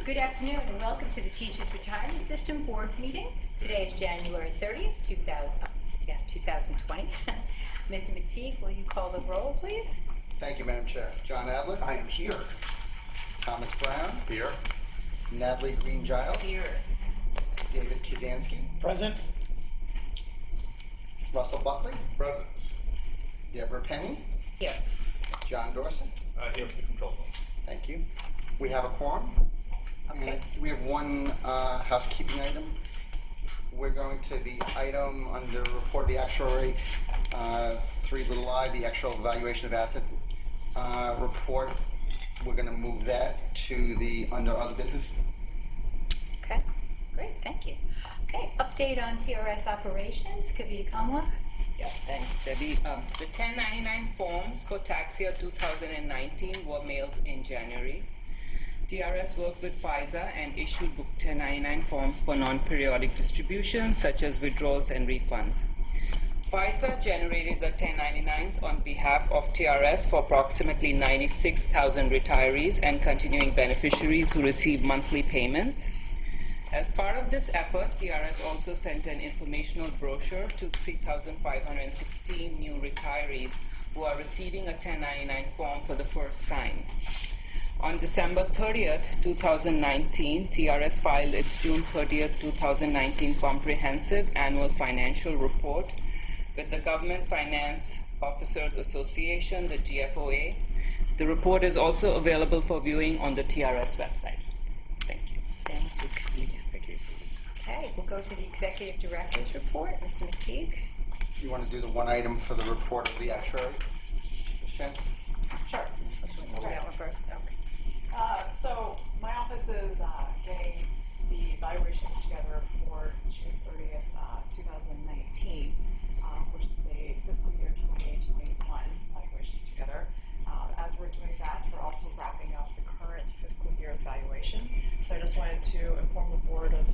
Good afternoon and welcome to the Teachers Retirement System Board meeting. Today is January 30th, 2020. Mr. McTeague, will you call the roll, please? Thank you, Madam Chair. John Adler. I am here. Thomas Brown. Here. Natalie Green-Giles. Here. David Kazansky. Present. Russell Buckley. Present. Deborah Penny. Here. John Dorset. Here for the control room. Thank you. We have a quorum. Okay. We have one housekeeping item. We're going to the item under report of the actuary, 3i, the actual valuation of assets report. We're going to move that to the under other business. Okay, great, thank you. Okay, update on TRS operations, Kavita Kamla. Yeah, thanks, Debbie. The 1099 forms for tax year 2019 were mailed in January. TRS worked with FISA and issued Book 1099 forms for non-periodic distributions such as withdrawals and refunds. FISA generated the 1099s on behalf of TRS for approximately 96,000 retirees and continuing beneficiaries who receive monthly payments. As part of this effort, TRS also sent an informational brochure to 3,516 new retirees who are receiving a 1099 form for the first time. On December 30th, 2019, TRS filed its June 30th, 2019 Comprehensive Annual Financial Report with the Government Finance Officers Association, the GFOA. The report is also available for viewing on the TRS website. Thank you. Thank you, Kavita. Thank you. Okay, we'll go to the Executive Director's report. Mr. McTeague. You want to do the one item for the report of the actuary? Okay. Sure. We'll do that one first. Okay. So my office is getting the evaluations together for June 30th, 2019, which is the fiscal year 2021 evaluations together. As we're doing that, we're also wrapping up the current fiscal year's valuation. So I just wanted to inform the board of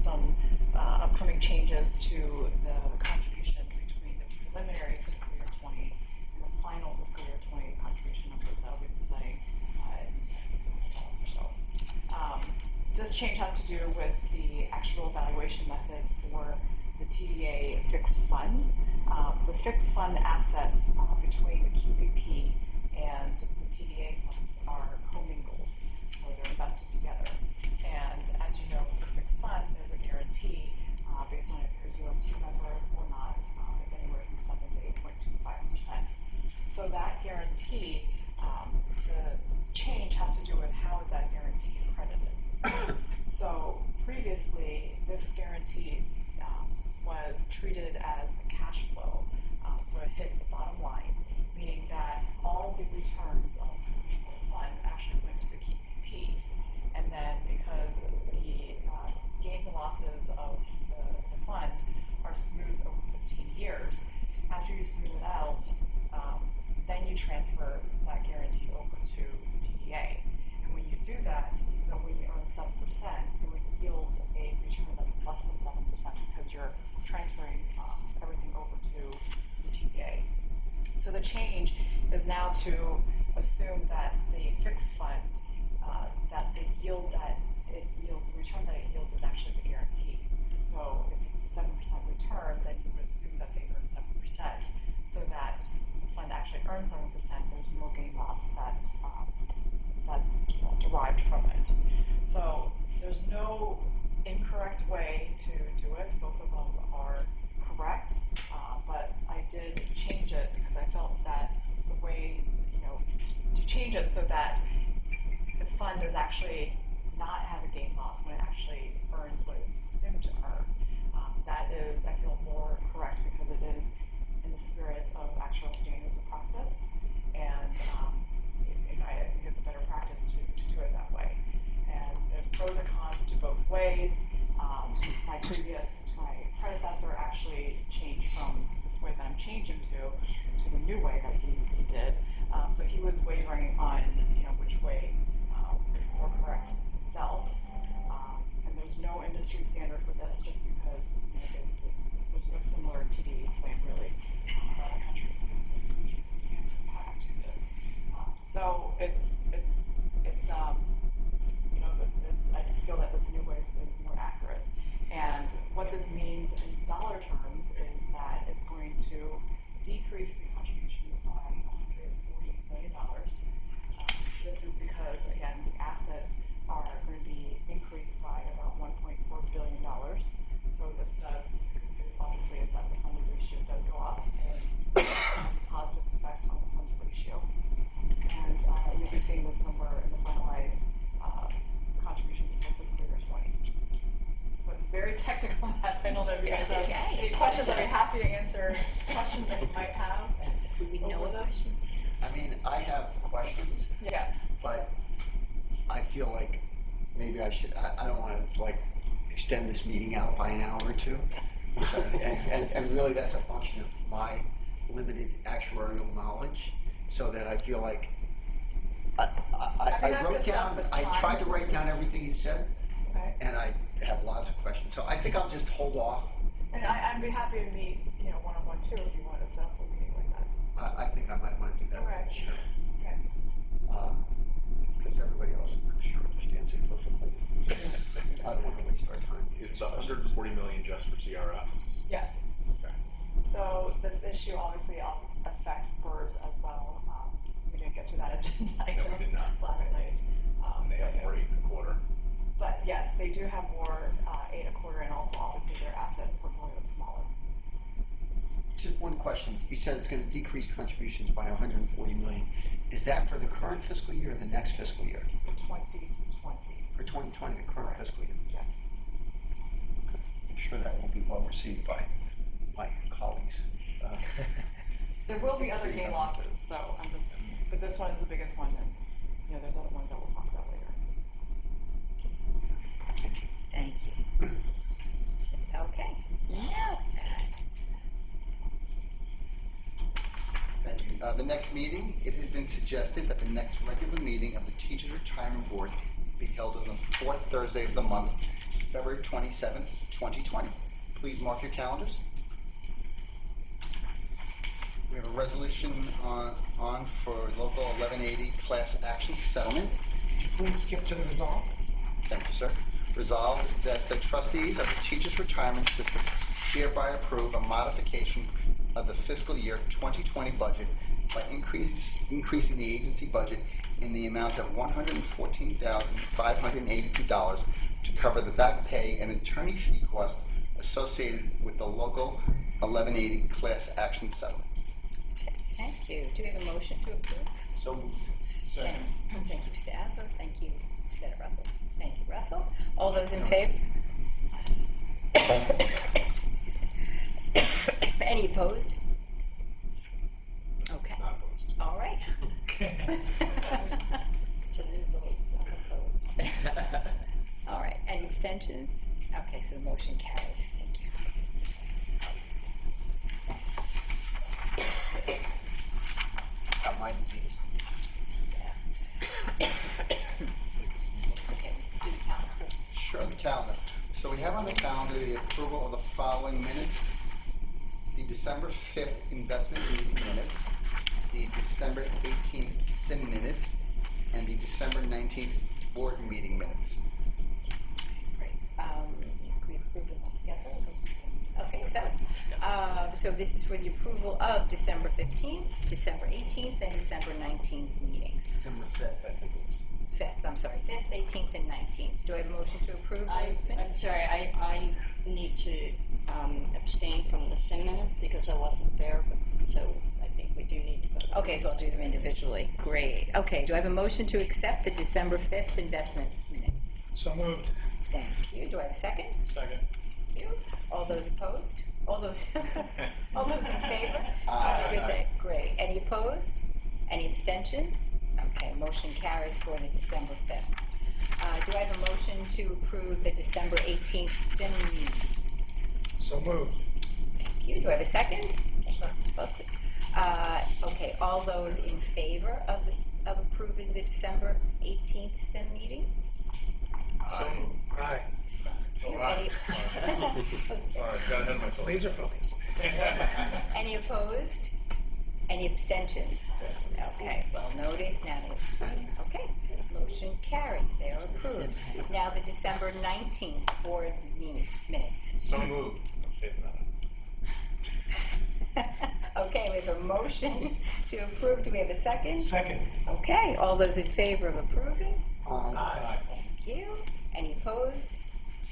some upcoming changes to the contribution between the preliminary fiscal year 20 and the final fiscal year 20 contribution numbers that I'll be presenting or so. This change has to do with the actual evaluation method for the TDA fixed fund. The fixed fund assets between the QPP and the TDA funds are commingled, so they're invested together. And as you know, with the fixed fund, there's a guarantee based on if you're a UFT member or not, anywhere from 7 to 8.25%. So that guarantee, the change has to do with how is that guarantee accredited. So previously, this guarantee was treated as a cash flow, so it hit the bottom line, meaning that all the returns of the fund actually went to the QPP, and then because the gains and losses of the fund are smoothed over 15 years, after you smooth it out, then you transfer that guarantee over to the TDA. And when you do that, even though when you earn 7%, it would yield a return that's less than 7% because you're transferring everything over to the TDA. So the change is now to assume that the fixed fund, that the yield that it yields, the return that it yields is actually the guarantee. So if it's a 7% return, then you would assume that they earn 7%, so that the fund actually earns 7%, there's no gain loss that's derived from it. So there's no incorrect way to do it. Both of them are correct, but I did change it because I felt that the way, to change it so that the fund does actually not have a gain loss when it actually earns what it's assumed to earn. That is, I feel, more correct because it is in the spirit of actual standards of practice, and I think it's a better practice to do it that way. And there's pros and cons to both ways. My predecessor actually changed from this way that I'm changing to the new way that he did. So he was wavering on which way is more correct himself. And there's no industry standard for this, just because there's no similar TD plan really around the country to meet the standard of how to do this. So it's feel that this new way is more accurate. And what this means in dollar terms is that it's going to decrease the contributions by $140 million. This is because, again, the assets are going to be increased by about $1.4 billion. So this does, obviously, is that the funded ratio does go up, and it has a positive effect on the funded ratio. And you'll be seeing this number in the finalized contributions for fiscal year 20. So it's very technical math. I don't know if you guys have any questions. I'd be happy to answer questions that you might have. Do we know what questions? I mean, I have questions, Yes. but I feel like maybe I should, I don't want to like extend this meeting out by an hour or two. And really that's a function of my limited actuarial knowledge, so that I feel like I wrote down, I tried to write down everything you said, Okay. and I have lots of questions. So I think I'll just hold off. And I'd be happy to meet, one-on-one too, if you want to set up a meeting like that. I think I might want to do that. Okay. Sure. Okay. Because everybody else, I'm sure, understands it perfectly. I don't want to waste our time. It's 140 million just for TRS. Yes. Okay. So this issue obviously affects birds as well. We didn't get to that agenda item we did not. last night. They have more 8.25. But yes, they do have more 8.25, and also obviously their asset portfolio is smaller. Just one question. You said it's going to decrease contributions by 140 million. Is that for the current fiscal year or the next fiscal year? 2020. For 2020, the current fiscal year? Yes. I'm sure that will be well received by my colleagues. There will be other gain losses, so but this one is the biggest one, and there's other ones that we'll talk about later. Thank you. Okay. Now, Thank you. The next meeting, it has been suggested that the next regular meeting of the Teachers Retirement Board be held on the fourth Thursday of the month, February 27th, 2020. Please mark your calendars. We have a resolution on for Local 1180 Class Action Settlement. Please skip to the resolve. Thank you, sir. Resolved that the trustees of the Teachers Retirement System hereby approve a modification of the fiscal year 2020 budget by increasing the agency budget in the amount of $114,582 to cover the back pay and attorney fee costs associated with the Local 1180 Class Action Settlement. okay, thank you. Do we have a motion to approve? So moved. Thank you, Mr. Adler. Thank you, Mr. Russell. Thank you, Russell. All those in favor? Any opposed? Okay. Not opposed. All right. All right. Any abstentions? Okay, so the motion carries. Thank you. Got my disease. Okay, do the count. Sure, the calendar. So we have on the calendar the approval of the following minutes: the December 5th investment meeting minutes, the December 18th SIM minutes, and the December 19th board meeting minutes. Great. Can we approve them all together? Okay, so this is for the approval of December 15th, December 18th, and December 19th meetings. December 5th, I think it was. 5th, I'm sorry, 5th, 18th, and 19th. Do I have a motion to approve those I'm minutes? sorry, I need to abstain from the SIM minutes because I wasn't there, so I think we do need to vote. Okay, so I'll do them individually. Great. Okay, do I have a motion to accept the December 5th investment minutes? So moved. Thank you. Do I have a second? Second. Thank you. All those opposed? All those in favor? Aye. Have a good day. Great. Any opposed? Any abstentions? Okay, motion carries for the December 5th. Do I have a motion to approve the December 18th SIM meeting? So moved. Thank you. Do I have a second? Okay, all those in favor of approving the December 18th SIM meeting? Aye. Any, Sorry, got ahead of myself. Laser focus. any opposed? Any abstentions? Okay, well noted. Now, okay. Motion carries. They are approved. Now the December 19th board meeting minutes. So moved. I'm saving that. Okay, we have a motion to approve. Do we have a second? Second. Okay, all those in favor of approving? Aye. Thank you. Any opposed?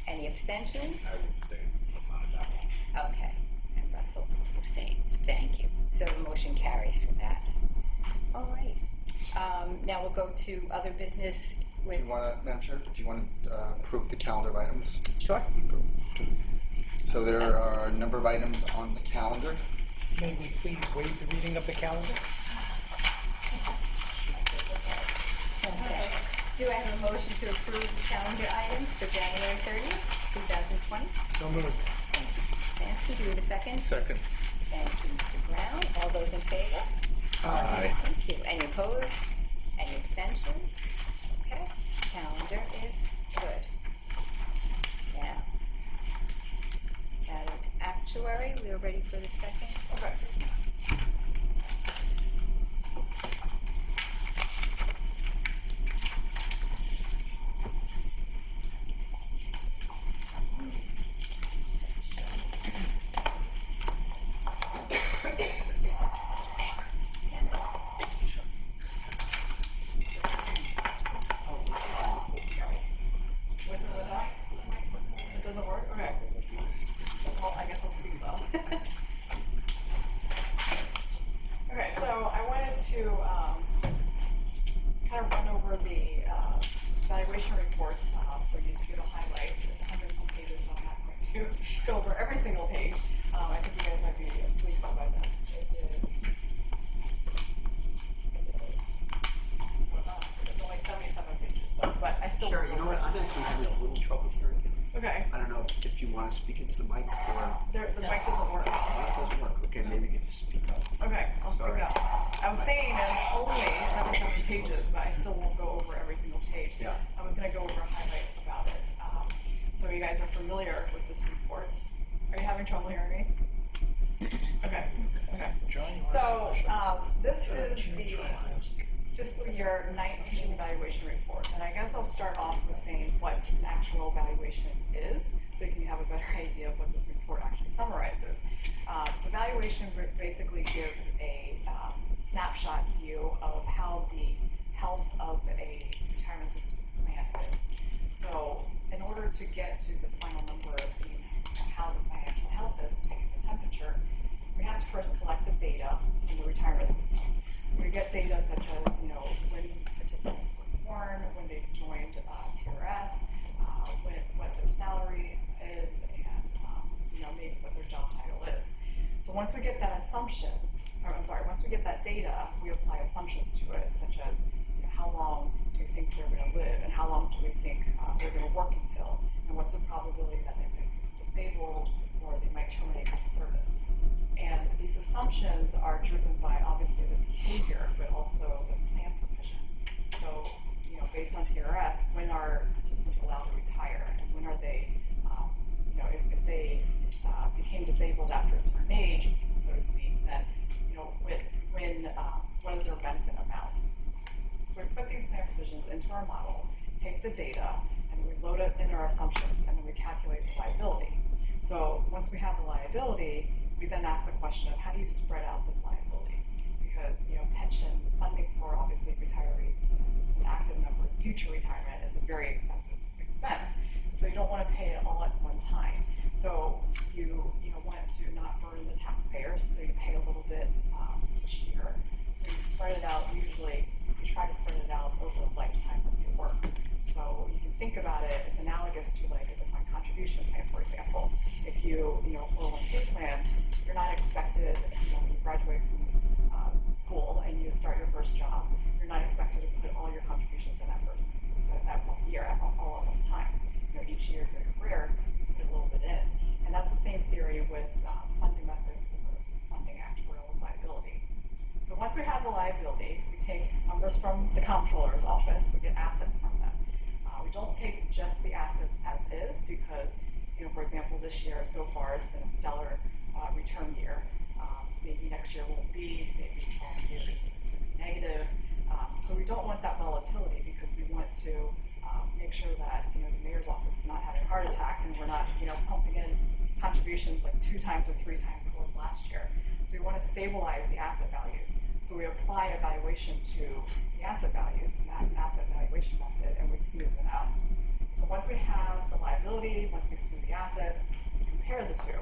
Any abstentions? I would abstain. It's not adopted. Okay, and Russell abstains. Thank you. So the motion carries for that. All right. Now we'll go to other business Do with. you want to, Madam Chair, do you want to approve the calendar of items? Sure. So there are a number of items on the calendar. May we please waive the reading of the calendar? Okay. Do I have a motion to approve the calendar items for January 30th, 2020? So moved. Thank you, Mr. Spansky. Do we have a second? Second. Thank you, Mr. Brown. All those in favor? Aye. Thank you. Any opposed? Any abstentions? Okay, calendar is good. Now, actuary, we are ready for the second. Okay. It doesn't work? Okay. Well, I guess I'll speak though. Okay, so I wanted to kind of run over the valuation reports for you to highlight. It's 100 some pages, so I'm not going to go over every single page. I think you guys might be asleep by then. It's only 77 pages, so, but I still. Sure, you know what, I'm actually having a little trouble hearing you. Okay. I don't know if you want to speak into the mic or, The mic doesn't work. it doesn't work, okay, maybe you can just speak up. Okay, I'll speak Sorry. up. I was saying it's only 77 pages, but I still won't go over every single page. Yeah. I was going to go over a highlight about it. So you guys are familiar with this report. Are you having trouble hearing me? Okay. Okay. So this is the fiscal year 19 valuation report. And I guess I'll start off with saying what an actual valuation is, so you can have a better idea of what this report actually summarizes. The valuation basically gives a snapshot view of how the health of a retirement systems plan is. So in order to get to this final number of seeing how the financial health is and taking the temperature, we have to first collect the data from the retirement system. So we get data such as, when participants were born, when they joined TRS, what their salary is, and maybe what their job title is. So once we get that once we get that data, we apply assumptions to it, such as how long do we think they're going to live, and how long do we think they're going to work until, and what's the probability that they might be disabled or they might terminate from service. And these assumptions are driven by obviously the behavior, but also the plan provision. So, based on TRS, when are participants allowed to retire, and when are they, if they became disabled after a certain age, so to speak, then, what is their benefit amount? So we put these plan provisions into our model, take the data, and we load it in our assumptions, and then we calculate the liability. So once we have the liability, we then ask the question of how do you spread out this liability? Because pension funding for obviously retirees and active members' future retirement is a very expensive expense. So you don't want to pay it all at one time. So you want to not burden the taxpayers, so you pay a little bit each year. So you spread it out. Usually, you try to spread it out over the lifetime of your work. So you can think about it. It's analogous to like a defined contribution plan, for example. If you 401k plan, you're not expected, when you graduate from school and you start your first job, you're not expected to put all your contributions in that 1 year all at one time. Each year of your career, you put a little bit in. And that's the same theory with funding methods for funding actuarial liability. So once we have the liability, we take numbers from the comptroller's office, we get assets from them. We don't take just the assets as is because, for example, this year so far has been a stellar return year. Maybe next year won't be, maybe 12 years could be negative. So we don't want that volatility because we want to make sure that the mayor's office is not having a heart attack and we're not pumping in contributions like 2 times or 3 times what was last year. So we want to stabilize the asset values. So we apply a valuation to the asset values and that asset valuation method, and we smooth it out. So once we have the liability, once we smooth the assets, we compare the two.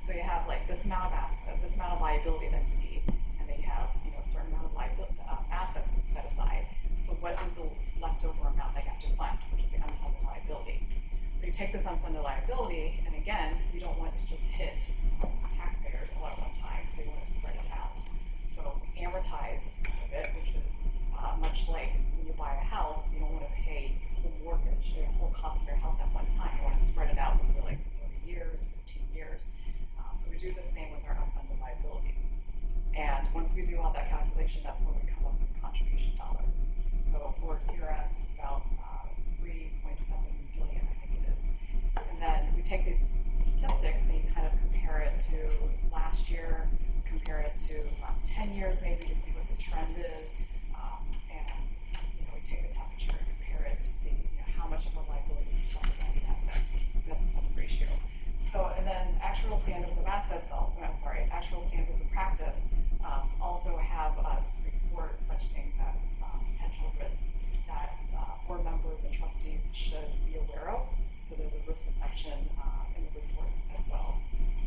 So you have like this amount of asset, this amount of liability that you need, and they have a certain amount of assets set aside. So what is the leftover amount they have to fund, which is the unfunded liability. So you take this unfunded liability, and again, you don't want to just hit taxpayers all at one time, so you want to spread it out. So we amortize some of it, which is much like when you buy a house, you don't want to pay the whole mortgage, the whole cost of your house at one time. You want to spread it out over like 30 years, 15 years. So we do the same with our unfunded liability. And once we do all that calculation, that's when we come up with the contribution dollar. So for TRS, it's about 3.7 billion, I think it is. And then we take these statistics and you kind of compare it to last year, compare it to the last 10 years maybe to see what the trend is. And we take the temperature and compare it to see how much of a liability is funded by the assets. That's the funded ratio. So, and then actual standards of assets, actual standards of practice also have us report such things as potential risks that board members and trustees should be aware of. So there's a risk section in the report as well.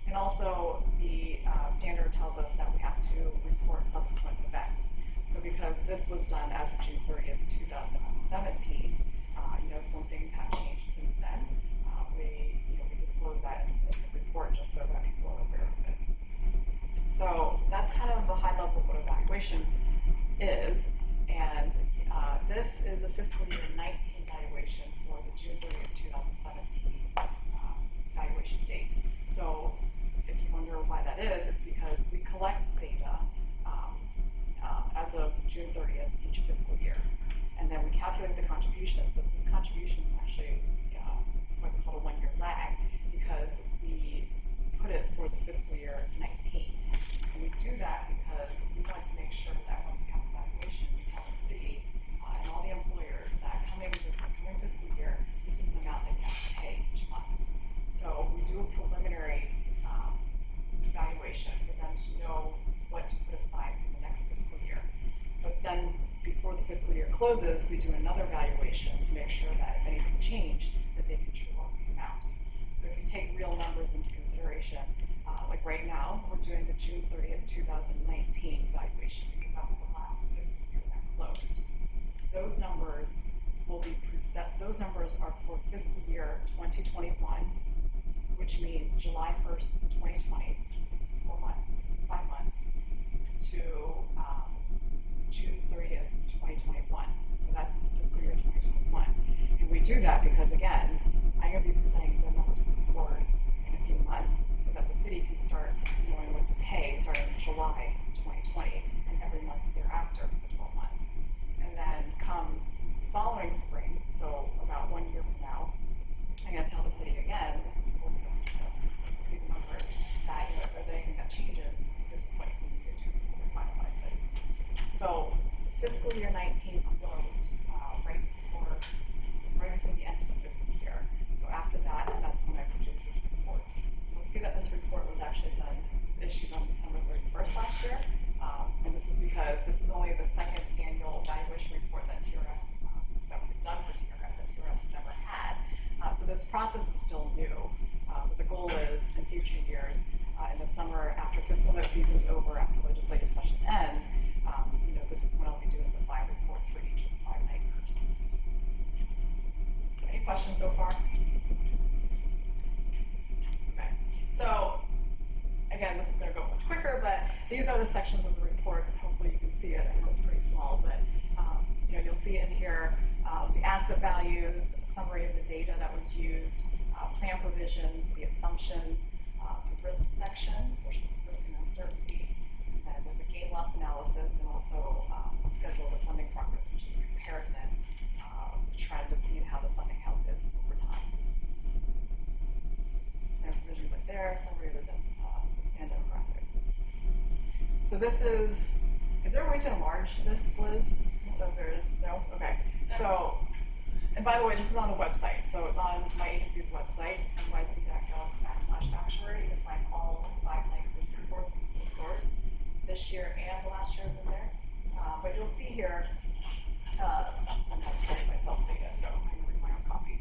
And also the standard tells us that we have to report subsequent events. So because this was done as of June 30th, 2017, some things have changed since then. We disclose that in the report just so that people are aware of it. So that's kind of the high level of what a valuation is. And this is a fiscal year 19 valuation for the June 30th, 2017 valuation date. So if you wonder why that is, it's because we collect data as of June 30th each fiscal year. And then we calculate the contributions, but this contribution is actually what's called a 1-year lag because we put it for the fiscal year 19. And we do that because we want to make sure that once we have a valuation, we tell the city and all the employers that coming fiscal year, this is the amount that you have to pay each month. So we do a preliminary valuation for them to know what to put aside for the next fiscal year. But then before the fiscal year closes, we do another valuation to make sure that if anything changed, that they can true up the amount. So if you take real numbers into consideration, like right now, we're doing the June 30th, 2019 valuation because that was the last fiscal year that closed. Those numbers are for fiscal year 2021, which means July 1st, 2020, 5 months, to June 30th, 2021. So that's fiscal year 2021. And we do that because, again, I'm going to be presenting the numbers to the board in a few months so that the city can start knowing what to pay starting in July 2020 and every month thereafter for 12 months. And then come following spring, so about 1 year from now, I'm going to tell the city again, we'll see the numbers, that if there's anything that changes, this is what you need to do to finalize it. So fiscal year 19 closed right before the end of the fiscal year. So after that, that's when I produced this report. You'll see that this report was actually issued on December 31st last year. And this is because this is only the second annual valuation report that we've done for TRS that TRS has ever had. So this process is still new. But the goal is in future years, in the summer after fiscal note season is over, after legislative session ends, this is when I'll be doing the 5 reports for each of the 5 makers. Any questions so far? Okay. So again, this is going to go much quicker, but these are the sections of the reports. Hopefully you can see it. I know it's pretty small, but you'll see in here the asset values, a summary of the data that was used, plan provisions, the assumptions, the risk section, which is risk and uncertainty, and there's a gain loss analysis, and also a schedule of the funding progress, which is a comparison of the trend of seeing how the funding health is over time. And provisions right there, summary of the and demographics. So this is there a way to enlarge this, Liz? Oh, there is? No? Okay. So, and by the way, this is on the website. So it's on my agency's website, nyc.gov/actuary. You can find all 5 language reports and scores. This year and last year's in there. But you'll see here, I'm not getting myself stated, so I'm going to read my own copy.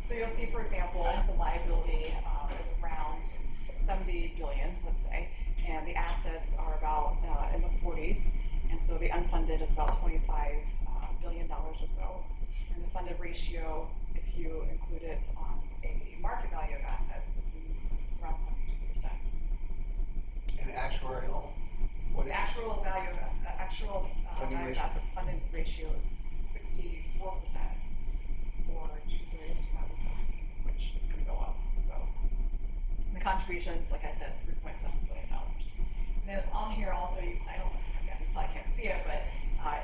So you'll see, for example, the liability is around 70 billion, let's say, and the assets are about in the 40s, and so the unfunded is about $25 billion or so, and the funded ratio, if you include it on a market value of assets, it's around 72%. And actuarial, what The is actual value of Funding value of ratio? assets funded ratio is 64% for June 30th, 2017, which is going to go up. So the contributions, like I said, is $3.7 billion. And then on here also, again, you probably can't see it, but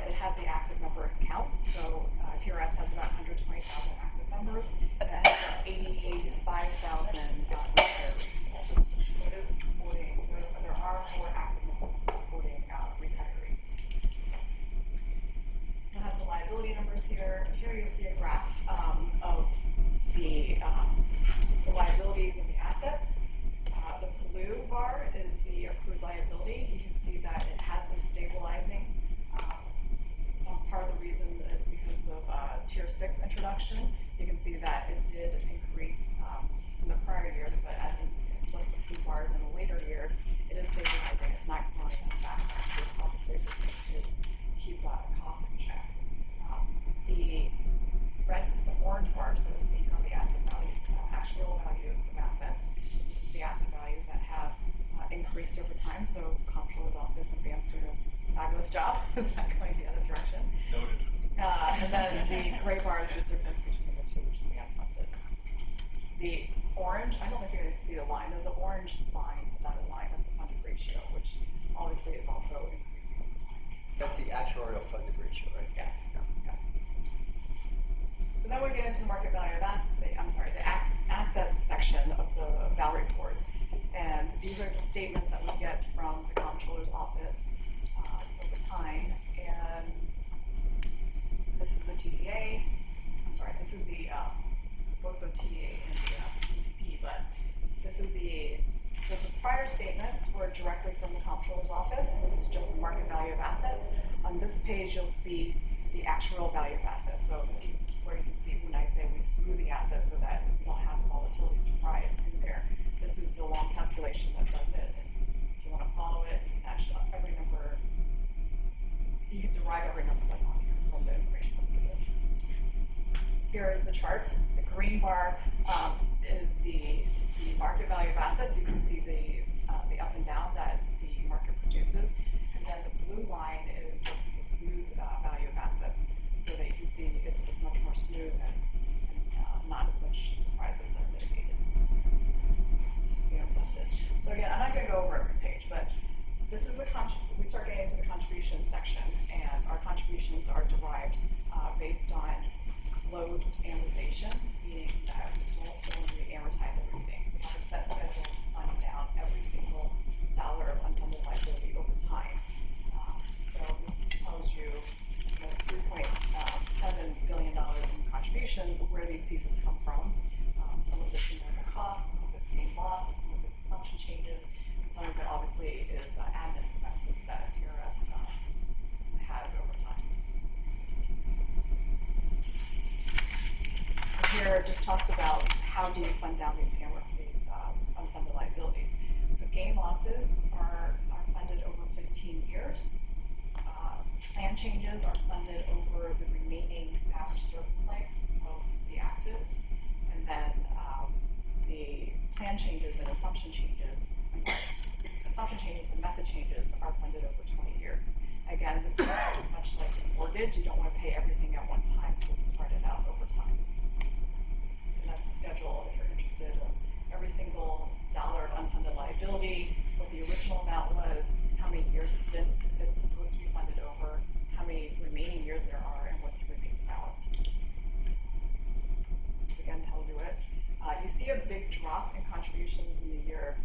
it has the active number of accounts. So TRS has about 120,000 active members, and it has about 85,000 retirees. So it is supporting, there are more active members supporting retirees. It has the liability numbers here. Here you'll see a graph of the liabilities and the assets. The blue bar is the accrued liability. You can see that it has been stabilizing. Some part of the reason is because of Tier 6 introduction. You can see that it did increase in the prior years, but as you look at the blue bars in the later years, it is stabilizing. It's not growing as fast. It's obviously looking to keep costs in check. The orange bar, so to speak, are the asset values, actual values of assets. This is the asset values that have increased over time. So Comptroller's Office and BAM's doing a fabulous job. Is that going the other direction? Noted. And then the gray bar is the difference between the two, which is the unfunded. The orange, I don't know if you guys see the line. There's an orange line, a dotted line. That's the funded ratio, which obviously is also increasing over time. that's the actuarial funded ratio, right? Yes. Yes. So then we get into the market value of the assets section of the Val report. And these are just statements that we get from the Comptroller's Office over time. And this is the TDA. I'm sorry, this is the both the TDA and the PPP, but this is the prior statements were directly from the Comptroller's Office. This is just the market value of assets. On this page, you'll see the actual value of assets. So this is where you can see when I say we smooth the assets so that we don't have volatility surprise in there. This is the long calculation that does it. And if you want to follow it, you can actually every number, you can derive every number that's on here from the information that's given. Here is the chart. The green bar is the market value of assets. You can see the up and down that the market produces. And then the blue line is just the smooth value of assets, so that you can see it's much more smooth and not as much surprises that are mitigated. This is the unfunded. So again, I'm not going to go over every page, but this is we start getting into the contribution section, and our contributions are derived based on closed amortization, meaning that we don't re-amortize everything. We have a set schedule to fund down every single dollar of unfunded liability over time. So this tells you $3.7 billion in contributions, where these pieces come from. Some of it's in the costs, some of it's gain loss, some of it's assumption changes, and some of it obviously is admin expenses that TRS has over time. Here it just talks about how do you fund down these unfunded liabilities. So gain losses are funded over 15 years. Plan changes are funded over the remaining average service life of the actives. And then the plan changes and assumption changes and method changes are funded over 20 years. Again, this is much like a mortgage. You don't want to pay everything at one time, so it's spread it out over time. And that's the schedule if you're interested in every single dollar of unfunded liability, what the original amount was, how many years it's supposed to be funded over, how many remaining years there are, and what's the remaining balance. This again tells you it. You see a big drop in contributions in the year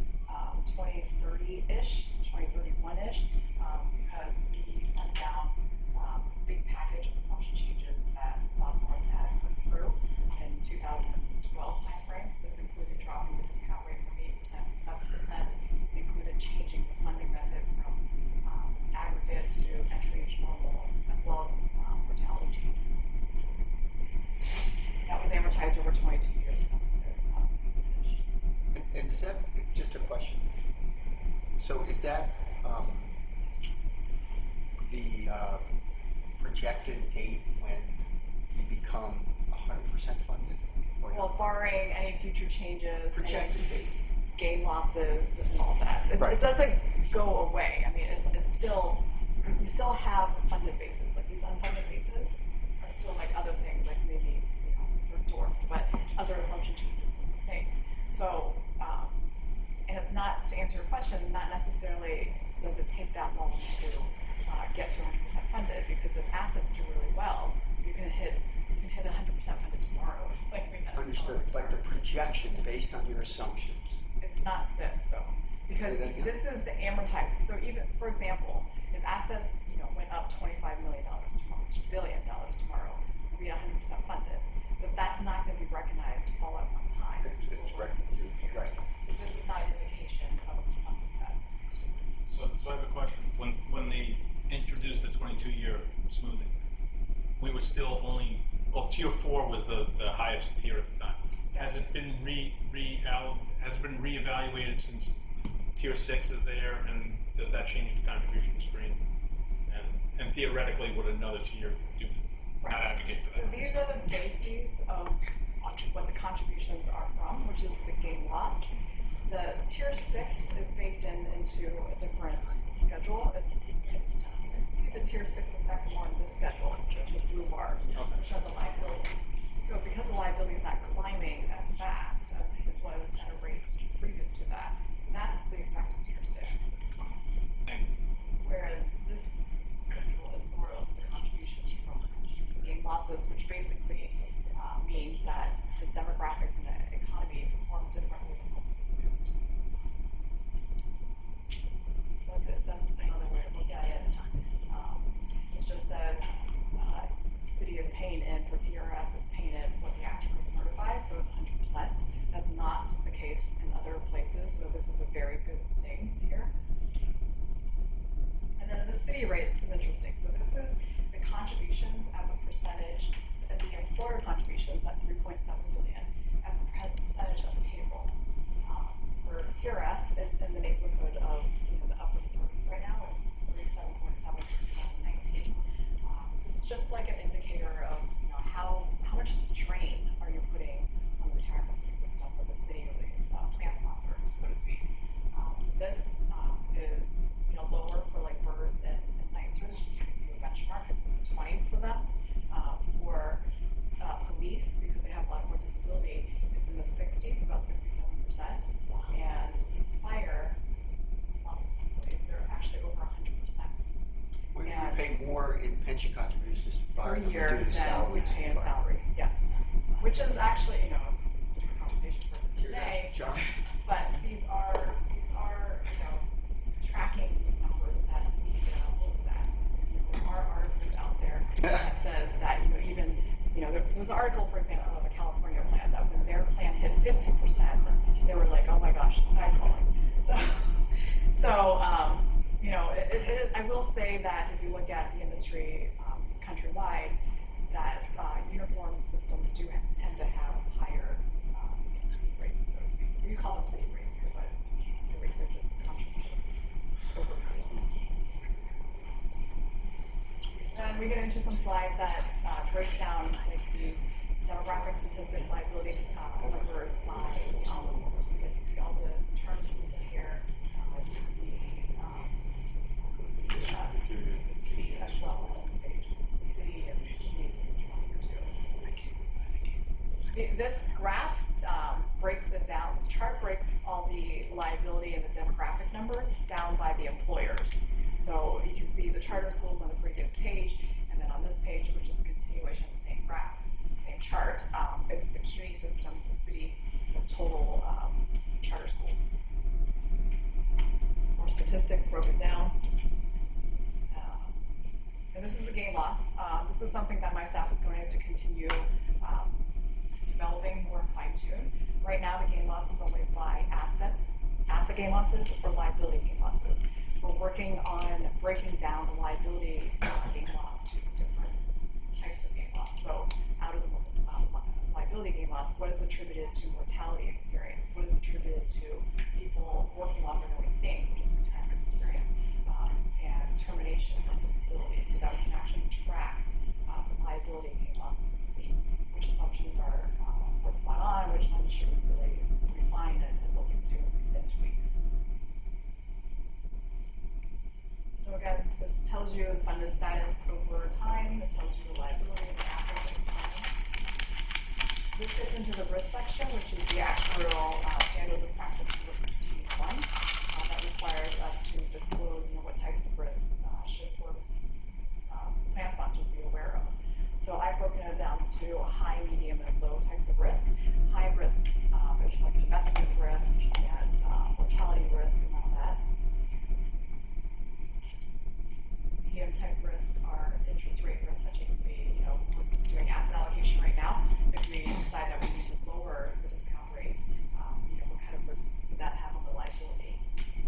2030-ish, 2031-ish, because we fund down big package of assumption changes that boards had put through in 2012 timeframe. This included dropping the discount rate from 8% to 7%. It included changing the funding method from aggregate to entry into normal, as well as mortality changes. That was amortized over 22 years. And is that, just a question, so is that the projected date when you become 100% funded? Or Well, barring any future changes, projected date? gain losses and all that. Right. It doesn't go away. I mean, it's still, you still have funded bases. Like these unfunded bases are still like other things, like maybe, they're dwarfed, but other assumption changes and things. So, and it's not, to answer your question, not necessarily does it take that long to get to 100% funded, because if assets do really well, you can hit 100% funded tomorrow. Like we had Understood, like the projection based on your assumptions. It's not this though, because this is the amortized. So even, for example, if assets went up $25 million tomorrow, $2 billion tomorrow, we'll be 100% funded. But that's not going to be recognized all at one time. It's recognized, right. So this is not an indication of a funded status. So I have a question. When they introduced the 22-year smoothing, we were still only, well, tier 4 was the highest tier at the time. Has it been reevaluated since tier 6 is there, and does that change the contribution stream? And theoretically, would another tier do not advocate for So that? these are the bases of what the contributions are from, which is the gain loss. The tier 6 is baked into a different schedule. You can see the tier 6 effect more in this schedule, which is blue bars, which are the liability. So because the liability is not climbing as fast as this was at a rate previous to that, that's the effect of tier 6. Whereas this schedule is more of the contributions from gain losses, which basically means that the demographics in the economy perform differently than what was assumed. That's another way to look at it. It just says city is paying in for TRS, it's paying in what the actuary certifies, so it's 100%. That's not the case in other places, so this is a very good thing here. And then the city rates is interesting. So this is the contributions as a percentage, the employer contributions at $3.7 billion as a percentage of the payroll. For TRS, it's in the neighborhood of the upper 30s right now. It's 37.7 for 2019. This is just like an indicator of how much strain are you putting on the retirement system for the city or the plan sponsor, so to speak. This is lower for like BRRRRs and NYCers, just to give you a benchmark. It's in the 20s for them. For police, because they have a lot more disability, it's in the 60s, about 67%. And fire, disabilities, they're actually over 100%. We pay more in pension contributions to fire than we year do to than we salaries. pay in salary, yes. Which is actually, it's a different conversation for today. John? But these are tracking numbers that we looks at. There are articles out there that says that even there was an article, for example, of a California plan that when their plan hit 50%, they were like, oh my gosh, the sky's falling. So I will say that if you look at the industry countrywide, that uniform systems do tend to have higher city rates, so to speak. We call them city rates here, but city rates are just contributions over premiums. And we get into some slides that breaks down like these demographic statistics, liabilities, numbers by so you see all the terms used in here. You see the city as well, which is the page. The city and uses 20 or 2. This graph breaks it down. This chart breaks all the liability and the demographic numbers down by the employers. So you can see the charter schools on the previous page, and then on this page, which is a continuation of the same graph, same chart, it's the CUNY systems, the city, the total charter schools. More statistics broken down. And this is a gain loss. This is something that my staff is going to continue developing more fine-tuned. Right now, the gain loss is only by asset gain losses or liability gain losses. We're working on breaking down the liability gain loss to different types of gain loss. So out of the liability gain loss, what is attributed to mortality experience? What is attributed to people working longer than we think, which is retirement experience, and termination and disability, so that we can actually track the liability gain losses to see which assumptions are spot on, which ones should we really refine and look into and tweak. So again, this tells you the funded status over time. It tells you the liability and the assets over time. This gets into the risk section, which is the actuarial standards of practice for 2021 that requires us to disclose, what types of risks should plan sponsors be aware of. So I've broken it down to high, medium, and low types of risk. High risks, there's like investment risk and mortality risk and all that. Medium type risks are interest rate risks, such as if we, we're doing asset allocation right now. If we decide that we need to lower the discount rate, what kind of risk would that have on the liability?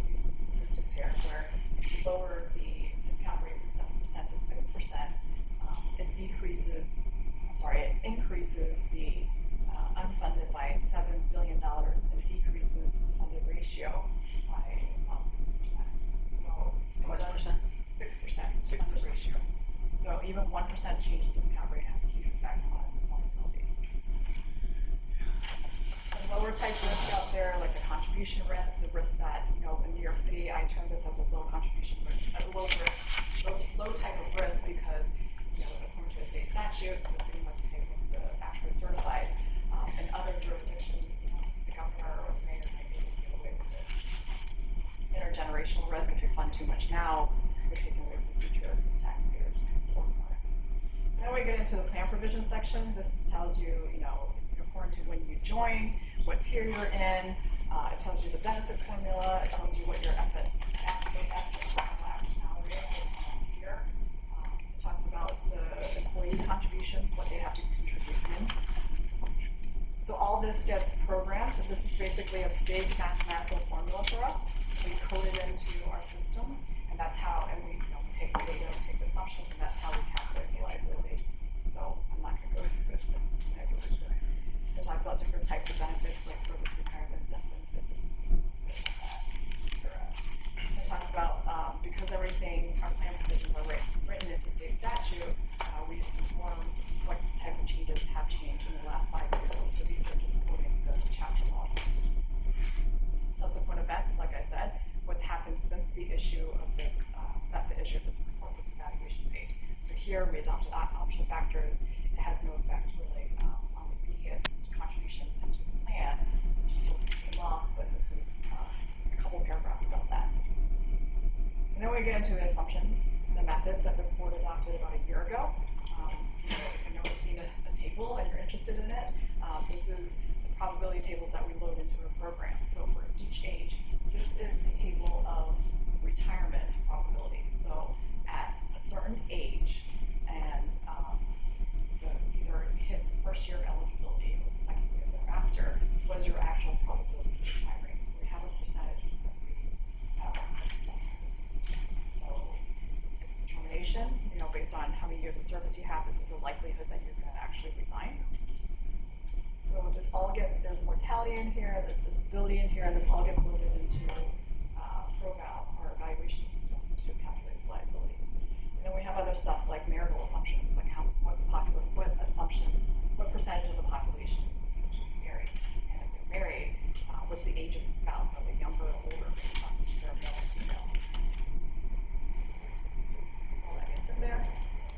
See some statistics here where if you lower the discount rate from 7% to 6%, it increases the unfunded by $7 billion and decreases the funded ratio by about 6%. So What percent? 6% funded ratio. So even 1% change in discount rate has a huge effect on liabilities. The lower type risk out there, like the contribution risk, the risk that, in New York City, I term this as a low contribution risk, a low type of risk because, according to a state statute, the city must pay what the actuary certifies. In other jurisdictions, the governor or the mayor might be able to get away with it. Intergenerational risk, if you fund too much now, you're taking away from future taxpayers or product. Then we get into the plan provision section. This tells you, according to when you joined, what tier you're in. It tells you the benefit formula. It tells you what your after salary is based on that tier. It talks about the employee contributions, what they have to contribute in. So all this gets programmed. So this is basically a big mathematical formula for us. We code it into our systems, and that's how, and we take the data, we take the assumptions, and that's how we calculate the liability. So I'm not going to go through this, but it talks about different types of benefits, like service retirement, death benefits, it talks about, because everything, our plan provisions are written into state statute, we inform what type of changes have changed in the last 5 years. So these are just quoting the chapter laws. Subsequent events, like I said, what's happened since the issue of this, report with the valuation date. So here we adopted option factors. It has no effect really on the immediate contributions into the plan, which is still a loss, but this is a couple paragraphs about that. And then we get into the assumptions and the methods that this board adopted about a year ago. If you've never seen a table and you're interested in it, this is the probability tables that we load into a program. So for each age, this is the table of retirement probability. So at a certain age, and either you hit the first year of eligibility or the second year thereafter, what is your actual probability of retiring? So we have a percentage that we set. So this is termination, based on how many years of service you have, this is the likelihood that you're going to actually resign. So this all gets, there's mortality in here, there's disability in here, and this all gets loaded into ProVal, our evaluation system, to calculate liabilities. And then we have other stuff like marital assumptions, like what percentage of the population is associated with married, and if they're married, what's the age of the spouse? Are they younger or older based on their male or female? All that gets in there.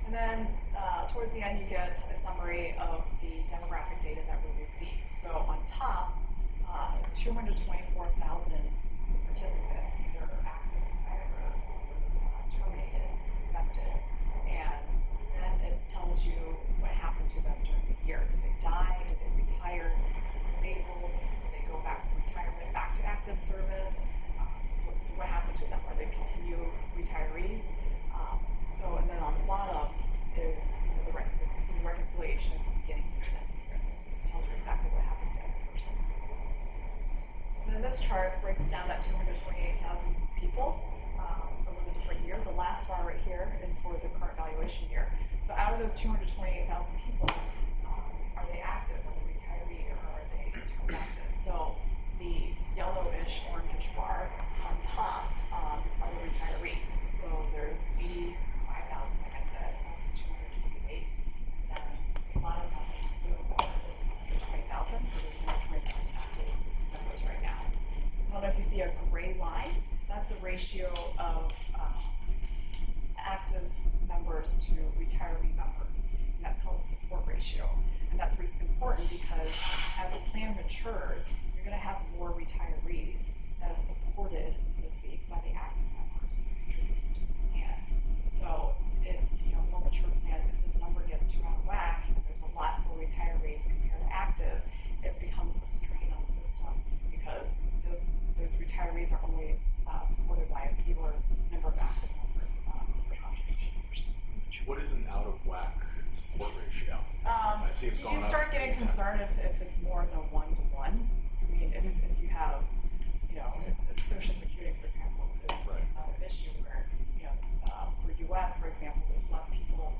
And then towards the end, you get a summary of the demographic data that we receive. So on top is 224,000 participants, either active, retired, or terminated, vested. And then it tells you what happened to them during the year. Did they die? Did they retire? Disabled? Did they go back from retirement back to active service? So what happened to them? Are they continued retirees? So, and then on the bottom is this is a reconciliation from beginning to end. This tells you exactly what happened to every person. And then this chart breaks down that 228,000 people over the different years. The last bar right here is for the current valuation year. So out of those 228,000 people, are they active? Are they retiree? Or are they term vested? So the yellowish, orangish bar on top are the retirees. So there's 85,000, like I said, 228. Then a lot of them is 20,000. So there's more 20,000 active members right now. I don't know if you see a gray line. That's the ratio of active members to retiree members. And that's called a support ratio. And that's important because as the plan matures, you're going to have more retirees that are supported, so to speak, by the active members contributing to the plan. So if more mature plans, if this number gets too out of whack and there's a lot more retirees compared to actives, it becomes a strain on the system because those retirees are only supported by a fewer number of active members per contribution. What is an out of whack support ratio? I see it's going You up. start getting concerned if it's more than 1 to 1. I mean, if you have, Social Security, for example, is an issue where, for U.S., for example, there's less people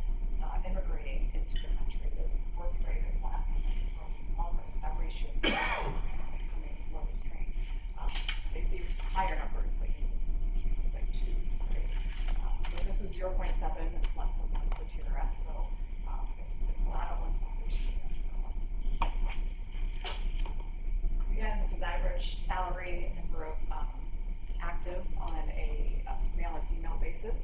immigrating into the country. The birth rate is less than almost that ratio is becoming more restrained. They see higher numbers, like 2s, 3. So this is 0.7, it's less than 1 for TRS, so it's not a 1 population. Again, this is average salary number of actives on a male and female basis.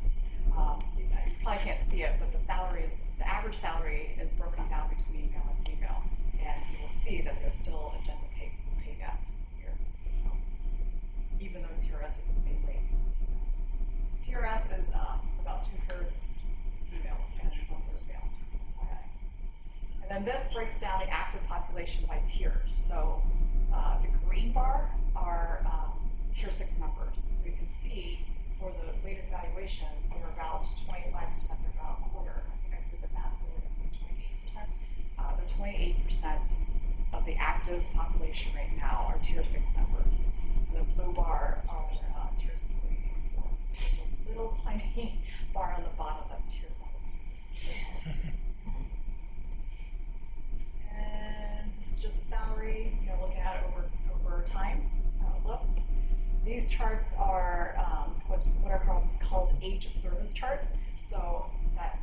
You probably can't see it, but the average salary is broken down between male and female, and you will see that there's still a gender pay gap here. So, even though TRS is mainly TRS is about 2/3 females and 1/3 male. Okay. And then this breaks down the active population by tiers. So the green bar are tier 6 members. So you can see for the latest valuation, they're about 25%, they're about a quarter. I think I did the math earlier, it's like 28%. They're 28% of the active population right now are tier 6 members. And the blue bar are tiers 3 and 4. There's a little tiny bar on the bottom that's tier 1. And this is just the salary, looking at it over time, how it looks. These charts are what are called age of service charts. So that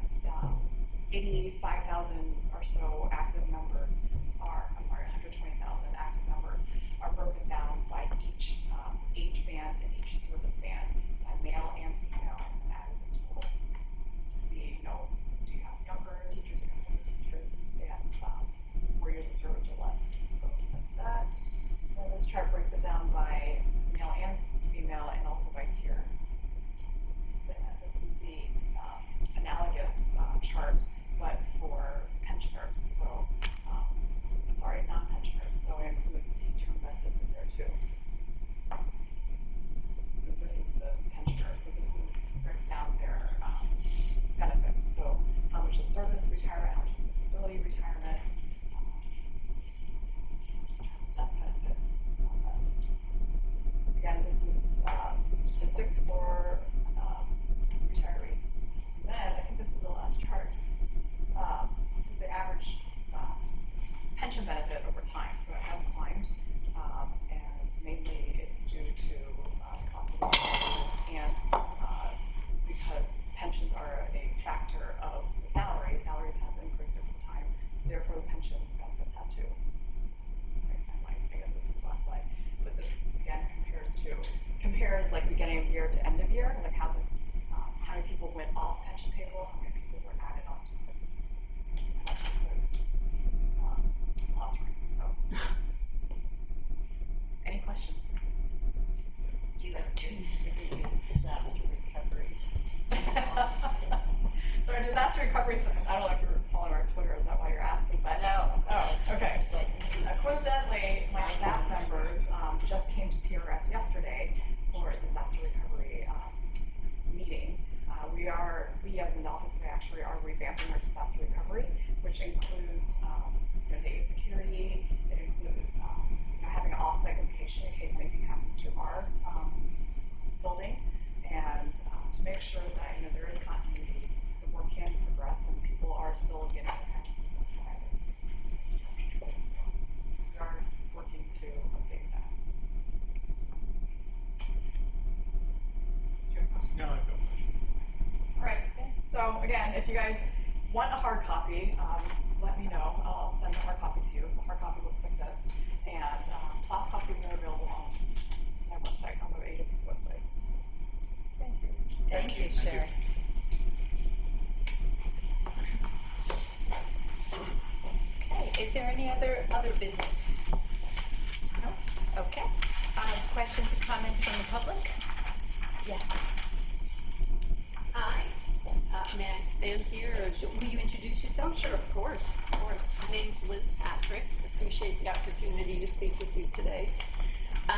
85,000 or so active members 120,000 active members are broken down by each age band and each service band, by male and female, and added in total to see, do you have younger teachers, do you have older teachers, and 4 years of service or less. So that's that. And this chart breaks it down by male and female and also by tier. This is the analogous chart, but for pensioners. So, non-pensioners. So it includes the term vested in there too. This is the pensioner. So this breaks down their benefits. So how much is service retirement, how much is disability retirement, death benefits. Again, this is some statistics for retirees. And then I think this is the last chart. This is the average pension benefit over time. So it has climbed, and mainly it's due to cost of living and because pensions are a factor of the salary. Salaries have increased over time, so therefore the pension benefits have too. I guess this is the last slide, but this again compares like beginning of year to end of year, like how many people went off pension payroll, how many people were added onto it. That's just the loss rate. So, any questions? Do you have 2 disaster recovery systems? So our disaster recovery system, I don't know if you're following our Twitter, is that why you're asking? But No. Oh, okay. Coincidentally, my staff members just came to TRS yesterday for a disaster recovery meeting. We as in the Office of the Actuary are revamping our disaster recovery, which includes data security. It includes having an off-site location in case anything happens to our building, and to make sure that there is continuity, the work can progress, and people are still getting their pension stuff provided. We are working to update that. No, I don't. All right. So again, if you guys want a hard copy, let me know. I'll send a hard copy to you. The hard copy looks like this, and soft copies are available on my website, on the agency's website. Thank you. Thank you, Sherry. Okay, is there any other business? No? Okay. Questions or comments from the public? Yes. Hi. May I stand here? Or Will you introduce yourself? Sure, of course. My name's Liz Patrick. Appreciate the opportunity to speak with you today. I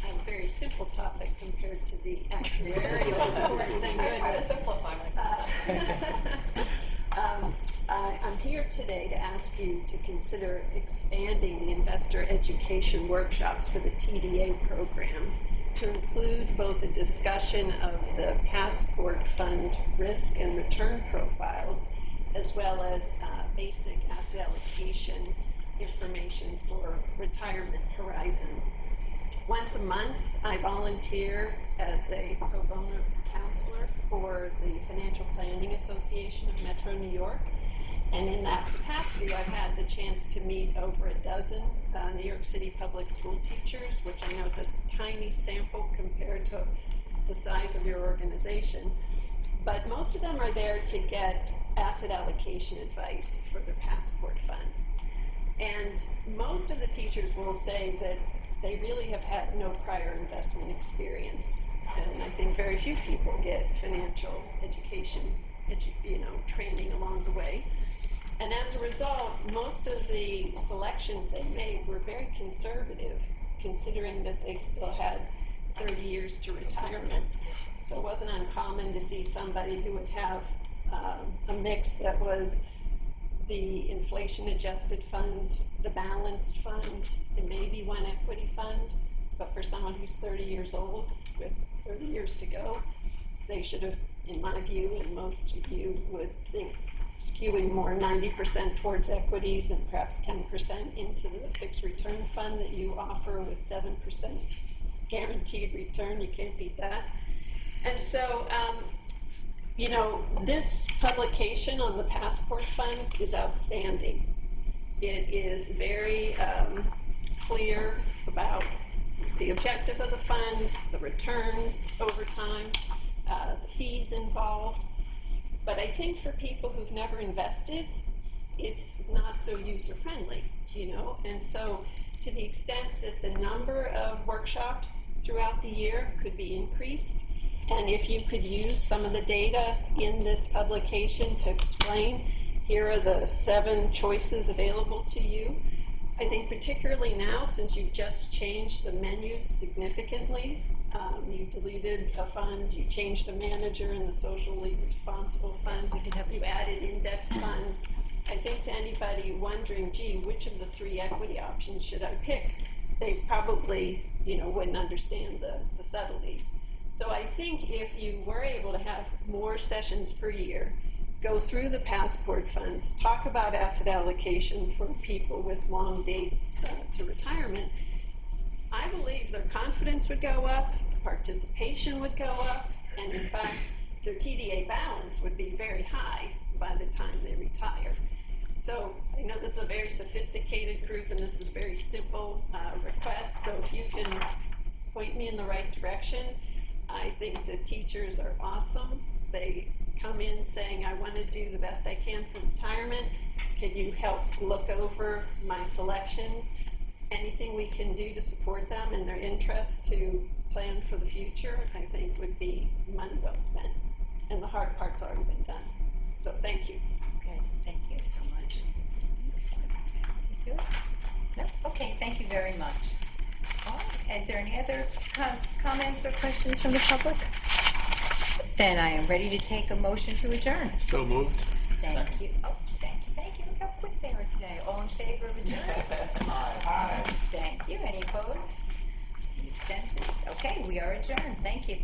have a very simple topic compared to the actuarial course. Thank I try to goodness. simplify my topic. I'm here today to ask you to consider expanding the investor education workshops for the TDA program to include both a discussion of the passport fund risk and return profiles, as well as basic asset allocation information for retirement horizons. Once a month, I volunteer as a pro bono counselor for the Financial Planning Association of Metro New York. And in that capacity, I've had the chance to meet over a dozen New York City public school teachers, which I know is a tiny sample compared to the size of your organization. But most of them are there to get asset allocation advice for their passport funds. And most of the teachers will say that they really have had no prior investment experience. And I think very few people get financial education, training along the way. And as a result, most of the selections they made were very conservative, considering that they still had 30 years to retirement. So it wasn't uncommon to see somebody who would have a mix that was the inflation-adjusted fund, the balanced fund, and maybe one equity fund. But for someone who's 30 years old with 30 years to go, they should have, in my view, and most of you would think, skewing more 90% towards equities and perhaps 10% into the fixed return fund that you offer with 7% guaranteed return. You can't beat that. And so, this publication on the passport funds is outstanding. It is very clear about the objective of the fund, the returns over time, the fees involved. But I think for people who've never invested, it's not so user-friendly, And so to the extent that the number of workshops throughout the year could be increased, and if you could use some of the data in this publication to explain, here are the 7 choices available to you. I think particularly now, since you've just changed the menu significantly, you deleted a fund, you changed a manager in the socially responsible fund, you added index funds. I think to anybody wondering, gee, which of the 3 equity options should I pick? They probably, wouldn't understand the subtleties. So I think if you were able to have more sessions per year, go through the passport funds, talk about asset allocation for people with long dates to retirement, I believe their confidence would go up, participation would go up, and in fact, their TDA balance would be very high by the time they retire. So I know this is a very sophisticated group, and this is a very simple request, so if you can point me in the right direction. I think the teachers are awesome. They come in saying, I want to do the best I can for retirement. Can you help look over my selections? Anything we can do to support them in their interest to plan for the future, I think would be money well spent. And the hard part's already been done. So thank you. Okay, thank you so much. Do it? No? Okay, thank you very much. All right. Is there any other comments or questions from the public? Then I am ready to take a motion to adjourn. So moved. Thank you. Oh, thank you. Look how quick they are today. All in favor of adjournment? Aye. Thank you. Any opposed? Any abstentions? Okay, we are adjourned. Thank you.